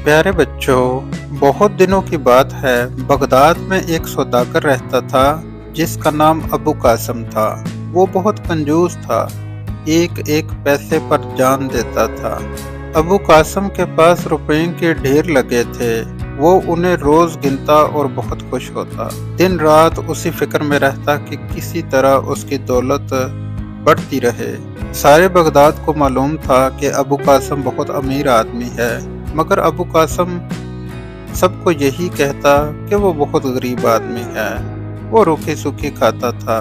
प्यारे बच्चों, बहुत दिनों की बात है। बगदाद में एक सौदागर रहता था जिसका नाम अबू कासिम था। वो बहुत कंजूस था, एक एक पैसे पर जान देता था। अबू कासिम के पास रुपयों के ढेर लगे थे। वो उन्हें रोज गिनता और बहुत खुश होता। दिन रात उसी फिक्र में रहता कि किसी तरह उसकी दौलत बढ़ती रहे। सारे बगदाद को मालूम था कि अबू कासिम बहुत अमीर आदमी है, मगर अबू कासिम सबको यही कहता कि वो बहुत गरीब आदमी है। वो रूखी सूखी खाता था।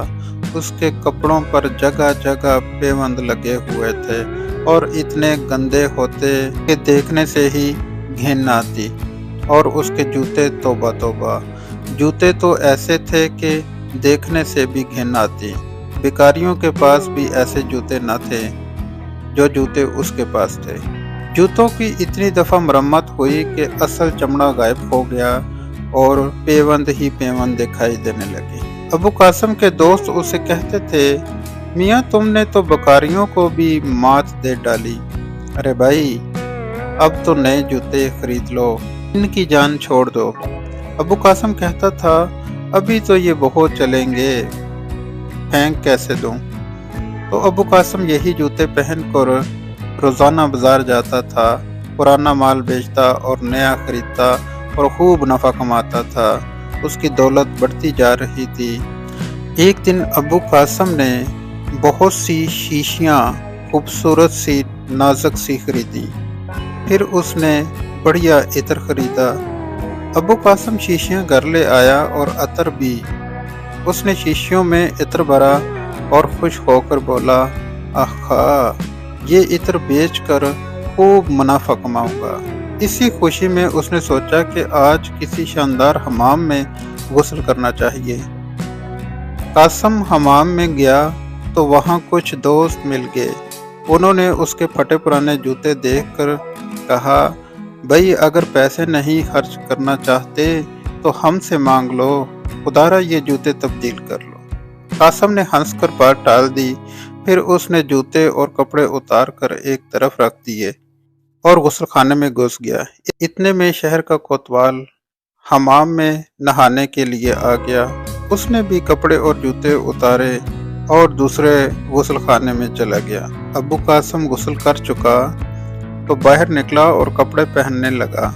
उसके कपड़ों पर जगह जगह पेबंद लगे हुए थे और इतने गंदे होते कि देखने से ही घिन आती। और उसके जूते तौबा तौबा, जूते तो ऐसे थे कि देखने से भी घिन आती। भिखारियों के पास भी ऐसे जूते न थे जो जूते उसके पास थे। जूतों की इतनी दफ़ा मरम्मत हुई कि असल चमड़ा गायब हो गया और पेवंद ही पेवंद दिखाई देने लगे। अबू कासिम के दोस्त उसे कहते थे, मियाँ तुमने तो भिखारियों को भी मात दे डाली। अरे भाई, अब तो नए जूते खरीद लो, इनकी जान छोड़ दो। अबू कासिम कहता था, अभी तो ये बहुत चलेंगे, फेंक कैसे दूं। तो अबू कासिम यही जूते पहनकर रोज़ाना बाजार जाता था, पुराना माल बेचता और नया खरीदता और खूब नफ़ा कमाता था। उसकी दौलत बढ़ती जा रही थी। एक दिन अबू कासिम ने बहुत सी शीशियाँ खूबसूरत सी नाजुक सी खरीदी। फिर उसने बढ़िया इत्र खरीदा। अबू कासिम शीशियाँ घर ले आया और अतर भी। उसने शीशियों में इत्र भरा और खुश होकर बोला, आहा, ये इत्र बेचकर खूब मुनाफा कमाऊंगा। इसी खुशी में उसने सोचा कि आज किसी शानदार हमाम में गुस्ल करना चाहिए। कासिम हमाम में गया तो वहाँ कुछ दोस्त मिल गए। उन्होंने उसके फटे पुराने जूते देखकर कहा, भाई अगर पैसे नहीं खर्च करना चाहते तो हमसे मांग लो, खुदारा ये जूते तब्दील कर लो। कासिम ने हंसकर बात टाल दी। फिर उसने जूते और कपड़े उतार कर एक तरफ रख दिए और गुस्ल खाने में घुस गया। इतने में शहर का कोतवाल हमाम में नहाने के लिए आ गया। उसने भी कपड़े और जूते उतारे और दूसरे गुस्ल खाने में चला गया। अबू कासिम गुस्ल कर चुका तो बाहर निकला और कपड़े पहनने लगा।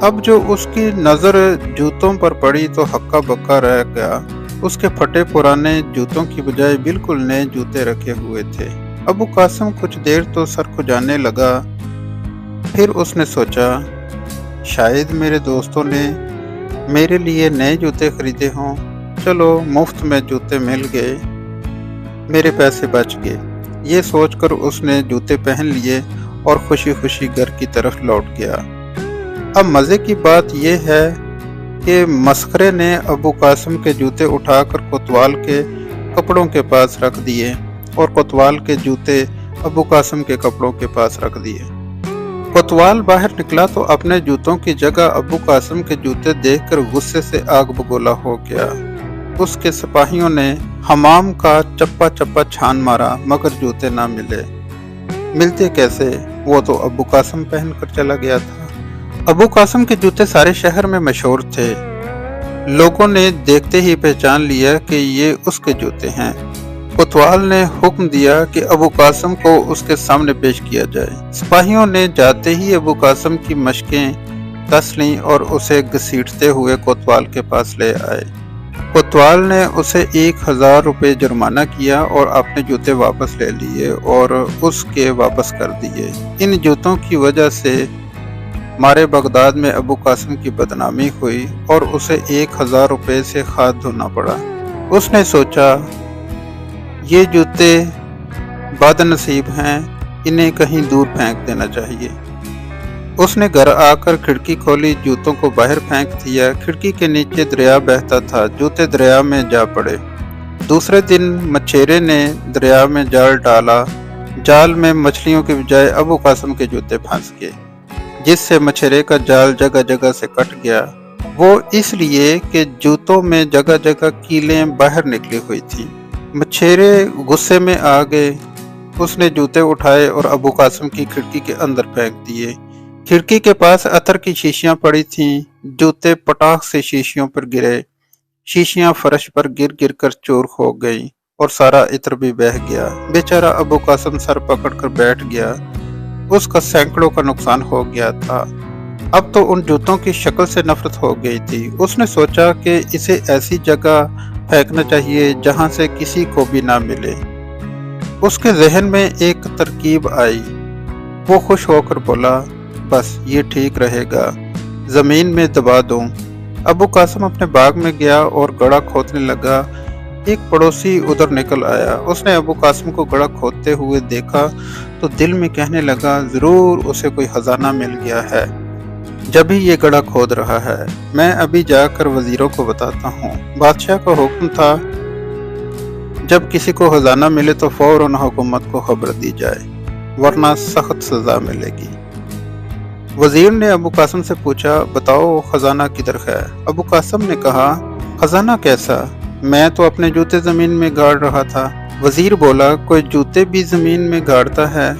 अब जो उसकी नजर जूतों पर पड़ी तो हक्का बक्का रह गया। उसके फटे पुराने जूतों की बजाय बिल्कुल नए जूते रखे हुए थे। अबू कासिम कुछ देर तो सर खुजाने लगा। फिर उसने सोचा, शायद मेरे दोस्तों ने मेरे लिए नए जूते खरीदे हों। चलो, मुफ्त में जूते मिल गए, मेरे पैसे बच गए। ये सोचकर उसने जूते पहन लिए और खुशी खुशी घर की तरफ लौट गया। अब मज़े की बात यह है कि मस्खरे ने अबू कासिम के जूते उठाकर कोतवाल के कपड़ों के पास रख दिए और कोतवाल के जूते अबू कासिम के कपड़ों के पास रख दिए। कोतवाल बाहर निकला तो अपने जूतों की जगह अबू कासिम के जूते देखकर गुस्से से आग बगोला हो गया। उसके सिपाहियों ने हमाम का चप्पा चप्पा छान मारा, मगर जूते ना मिले। मिलते कैसे, वो तो अबू कासिम पहन कर चला गया था। अबू कासिम के जूते सारे शहर में मशहूर थे। लोगों ने देखते ही पहचान लिया कि ये उसके जूते हैं। कोतवाल ने हुक्म दिया कि अबू कासिम को उसके सामने पेश किया जाए। सिपाहियों ने जाते ही अबू कासिम की मशकें कस लीं और उसे घसीटते हुए कोतवाल के पास ले आए। कोतवाल ने उसे 1000 रुपये जुर्माना किया और अपने जूते वापस ले लिए और उसके वापस कर दिए। इन जूतों की वजह से मारे बगदाद में अबू कासिम की बदनामी हुई और उसे 1000 रुपये से खाद धोना पड़ा। उसने सोचा, ये जूते बदनसीब हैं, इन्हें कहीं दूर फेंक देना चाहिए। उसने घर आकर खिड़की खोली, जूतों को बाहर फेंक दिया। खिड़की के नीचे दरिया बहता था, जूते दरिया में जा पड़े। दूसरे दिन मछेरे ने दरिया में जाल डाला। जाल में मछलियों के बजाय अबू कासिम के जूते फंस गए, जिससे मछेरे का जाल जगह जगह से कट गया। वो इसलिए कि जूतों में जगह जगह कीलें बाहर निकली हुई थी। मछेरे गुस्से में आ गए। उसने जूते उठाए और अबू कासिम की खिड़की के अंदर फेंक दिए। खिड़की के पास अतर की शीशियां पड़ी थीं। जूते पटाख से शीशियों पर गिरे। शीशियां फर्श पर गिर गिर कर चूर हो गईं और सारा इत्र भी बह गया। बेचारा अबू कासिम सर पकड़कर बैठ गया। उसका सैकड़ों का नुकसान हो गया था। अब तो उन जूतों की शक्ल से नफरत हो गई थी। उसने सोचा कि इसे ऐसी जगह फेंकना चाहिए जहां से किसी को भी ना मिले। उसके जहन में एक तरकीब आई। वो खुश होकर बोला, बस ये ठीक रहेगा, जमीन में दबा दूं। अबू कासिम अपने बाग में गया और गड़ा खोदने लगा। एक पड़ोसी उधर निकल आया। उसने अबू कासिम को गड़ा खोदते हुए देखा तो दिल में कहने लगा, जरूर उसे कोई खजाना मिल गया है, जब ही ये गड़ा खोद रहा है। मैं अभी जाकर वजीरों को बताता हूँ। बादशाह का हुक्म था, जब किसी को खजाना मिले तो फौरन हुकूमत को खबर दी जाए, वरना सख्त सजा मिलेगी। वजीर ने अबू कासिम से पूछा, बताओ खजाना किधर है? अबू कासिम ने कहा, खजाना कैसा? मैं तो अपने जूते जमीन में गाड़ रहा था। वजीर बोला, कोई जूते भी जमीन में गाड़ता है?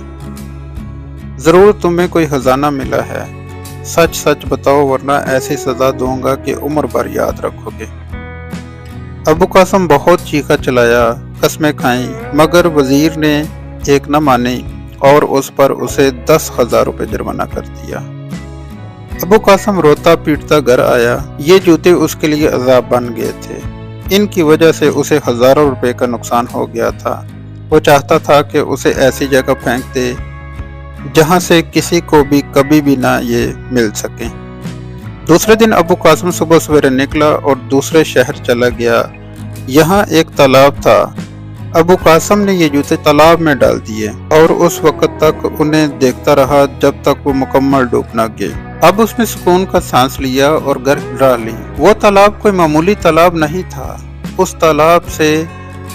जरूर तुम्हें कोई खजाना मिला है, सच सच बताओ, वरना ऐसी सजा दूंगा कि उम्र भर याद रखोगे। अबू कासिम बहुत चीखा चलाया, कस्में खाई, मगर वजीर ने एक न मानी और उस पर उसे 10,000 रुपये जुर्माना कर दिया। अबू कासिम रोता पीटता घर आया। ये जूते उसके लिए अजाब बन गए थे। इनकी वजह से उसे हजारों रुपए का नुकसान हो गया था। वो चाहता था कि उसे ऐसी जगह फेंक दे जहां से किसी को भी कभी भी ना ये मिल सके। दूसरे दिन अबू कासिम सुबह सवेरे निकला और दूसरे शहर चला गया। यहाँ एक तालाब था। अबू कासिम ने ये जूते तालाब में डाल दिए और उस वक्त तक उन्हें देखता रहा जब तक वो मुकम्मल डूब न गए। अब उसने सुकून का सांस लिया और घर डरा ली। वो तालाब कोई मामूली तालाब नहीं था। उस तालाब से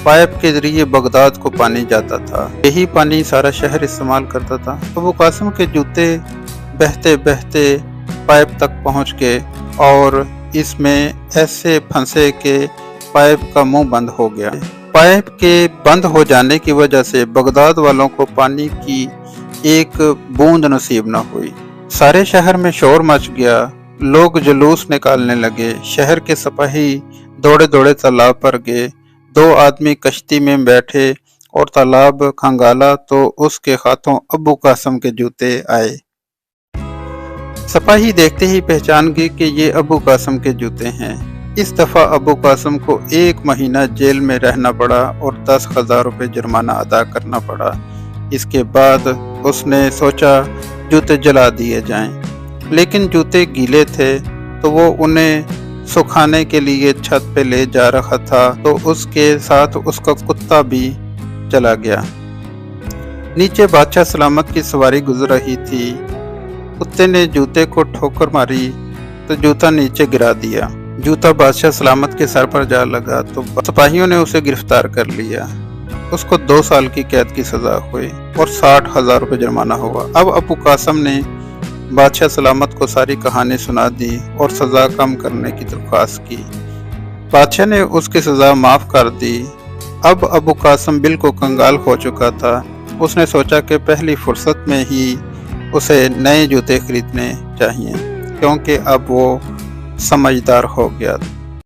पाइप के जरिए बगदाद को पानी जाता था। यही पानी सारा शहर इस्तेमाल करता था। अबू कासिम के जूते बहते बहते पाइप तक पहुंच गए और इसमें ऐसे फंसे कि पाइप का मुंह बंद हो गया। पाइप के बंद हो जाने की वजह से बगदाद वालों को पानी की एक बूंद नसीब न हुई। सारे शहर में शोर मच गया। लोग जुलूस निकालने लगे। शहर के सिपाही दौड़े दौड़े तालाब पर गए। 2 आदमी कश्ती में बैठे और तालाब खंगाला तो उसके हाथों अबू कासिम के जूते आए। सिपाही देखते ही पहचान गए कि ये अबू कासिम के जूते हैं। इस दफा अबू कासिम को 1 महीना जेल में रहना पड़ा और 10,000 रुपये जुर्माना अदा करना पड़ा। इसके बाद उसने सोचा जूते जला दिए जाएं, लेकिन जूते गीले थे तो वो उन्हें सुखाने के लिए छत पे ले जा रहा था तो उसके साथ उसका कुत्ता भी चला गया। नीचे बादशाह सलामत की सवारी गुजर रही थी। कुत्ते ने जूते को ठोकर मारी तो जूता नीचे गिरा दिया। जूता बादशाह सलामत के सर पर जा लगा तो सिपाहियों ने उसे गिरफ्तार कर लिया। उसको 2 साल की कैद की सजा हुई और 60,000 रुपये जुर्माना हुआ। अब अबू कासिम ने बादशाह सलामत को सारी कहानी सुना दी और सजा कम करने की दरख्वास्त की। बादशाह ने उसकी सजा माफ कर दी। अब अबू कासिम बिल्कुल कंगाल हो चुका था। उसने सोचा कि पहली फुर्सत में ही उसे नए जूते खरीदने चाहिए, क्योंकि अब वो समझदार हो गया।